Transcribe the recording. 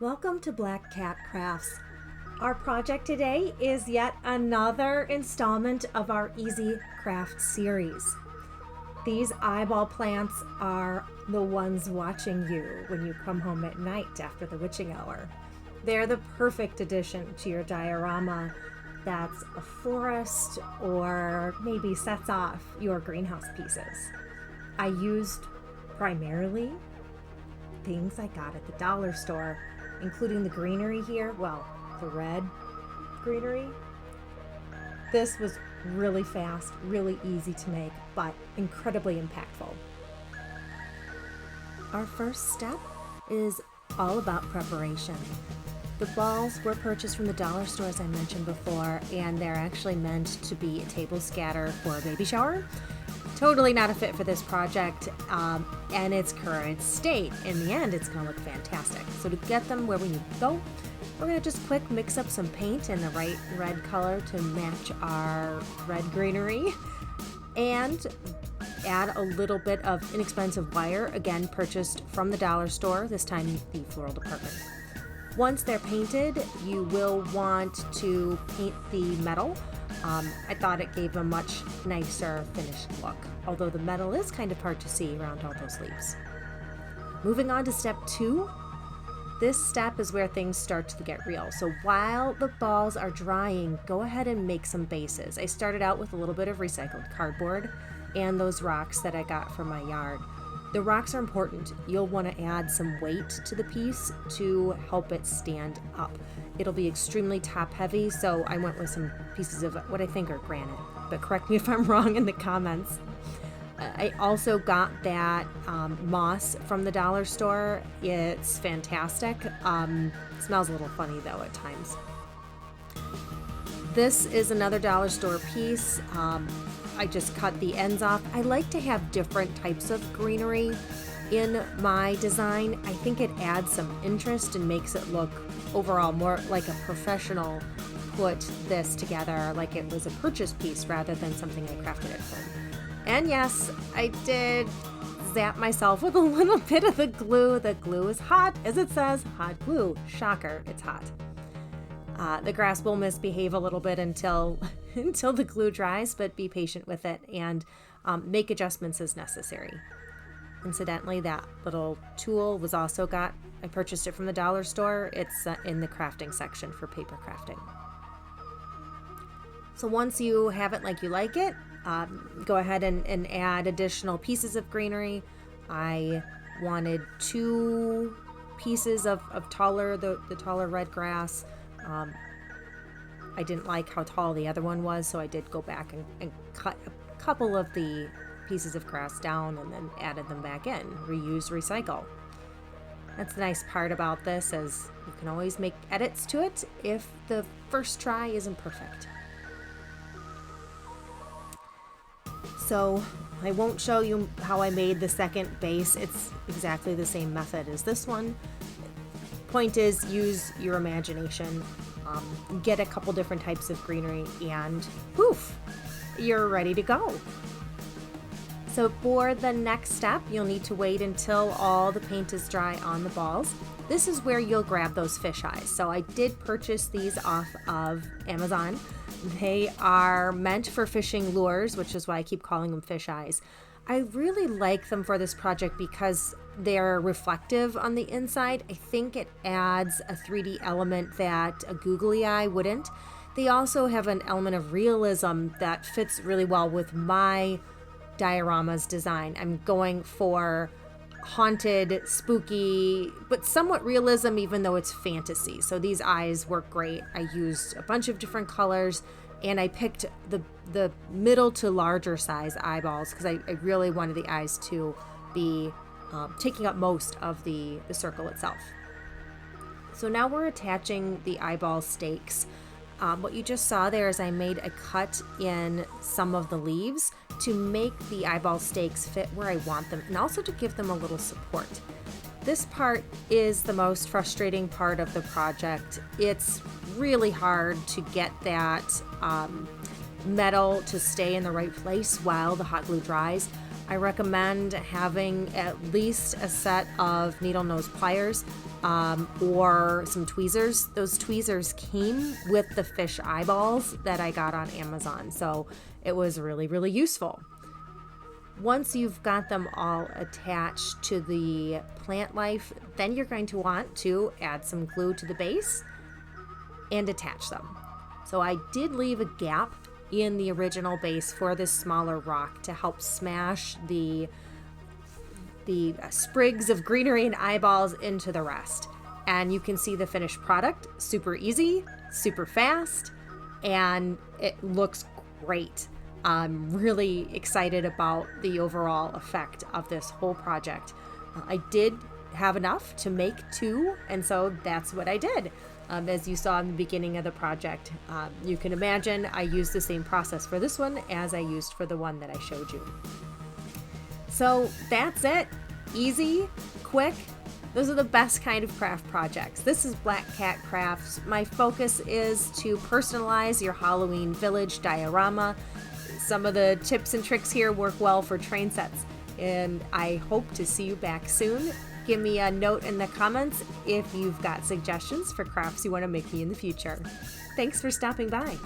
Welcome to Black Cat Crafts. Our project today is yet another installment of our Easy Craft series. These eyeball plants are the ones watching you when you come home at night after the witching hour. They're the perfect addition to your diorama that's a florist or maybe sets off your greenhouse pieces. I used primarily things I got at the dollar store, including the greenery here, well, the red greenery. This was really fast, really easy to make, but incredibly impactful. Our first step is all about preparation. The balls were purchased from the dollar store, as I mentioned before, and they're actually meant to be a table scatter for a baby shower. Totally not a fit for this project and its current state. In the end, it's going to look fantastic. So to get them where we need to go, we're going to just quick mix up some paint in the right red color to match our red greenery and add a little bit of inexpensive wire, again purchased from the dollar store, this time the floral department. Once they're painted, you will want to paint the metal. I thought it gave a much nicer finished look, although the metal is kind of hard to see around all those leaves. Moving on to step 2. This step is where things start to get real. So while the balls are drying, go ahead and make some bases. I started out with a little bit of recycled cardboard and those rocks that I got from my yard. The rocks are important. You'll want to add some weight to the piece to help it stand up. It'll be extremely top heavy, so I went with some pieces of what I think are granite, but correct me if I'm wrong in the comments. I also got that moss from the dollar store. It's fantastic. Smells a little funny though at times. This is another dollar store piece. I just cut the ends off. I like to have different types of greenery in my design. I think it adds some interest and makes it look overall more like a professional put this together, like it was a purchase piece rather than something I crafted at home. And yes, I did zap myself with a little bit of the glue. The glue is hot, as it says, hot glue. Shocker, it's hot. The grass will misbehave a little bit until the glue dries, but be patient with it and make adjustments as necessary. Incidentally, that little tool was also I purchased it from the dollar store. It's in the crafting section for paper crafting. So once you have it like you like it, go ahead and add additional pieces of greenery. I wanted 2 pieces of taller, the taller red grass. I didn't like how tall the other one was, so I did go back and cut a couple of the pieces of grass down and then added them back in. Reuse, recycle. That's the nice part about this, is you can always make edits to it if the first try isn't perfect. So I won't show you how I made the second base. It's exactly the same method as this one. Point is, use your imagination. Get a couple different types of greenery and poof, you're ready to go. So for the next step, you'll need to wait until all the paint is dry on the balls. This is where you'll grab those fish eyes. So I did purchase these off of Amazon. They are meant for fishing lures, which is why I keep calling them fish eyes. I really like them for this project because they're reflective on the inside. I think it adds a 3D element that a googly eye wouldn't. They also have an element of realism that fits really well with my diorama's design. I'm going for haunted, spooky, but somewhat realism even though it's fantasy. So these eyes work great. I used a bunch of different colors and I picked the middle to larger size eyeballs because I really wanted the eyes to be taking up most of the circle itself. So now we're attaching the eyeball stakes. What you just saw there is I made a cut in some of the leaves to make the eyeball stakes fit where I want them and also to give them a little support. This part is the most frustrating part of the project. It's really hard to get that metal to stay in the right place while the hot glue dries. I recommend having at least a set of needle nose pliers or some tweezers. Those tweezers came with the fish eyeballs that I got on Amazon, so it was really, really useful. Once you've got them all attached to the plant life, then you're going to want to add some glue to the base and attach them. So I did leave a gap in the original base for this smaller rock to help smash the sprigs of greenery and eyeballs into the rest. And you can see the finished product, super easy, super fast, and it looks great. I'm really excited about the overall effect of this whole project. I did have enough to make 2, and so that's what I did. As you saw in the beginning of the project, you can imagine I used the same process for this one as I used for the one that I showed you. So that's it. Easy, quick. Those are the best kind of craft projects. This is Black Cat Crafts. My focus is to personalize your Halloween village diorama. Some of the tips and tricks here work well for train sets, and I hope to see you back soon. Give me a note in the comments if you've got suggestions for crafts you want to make me in the future. Thanks for stopping by.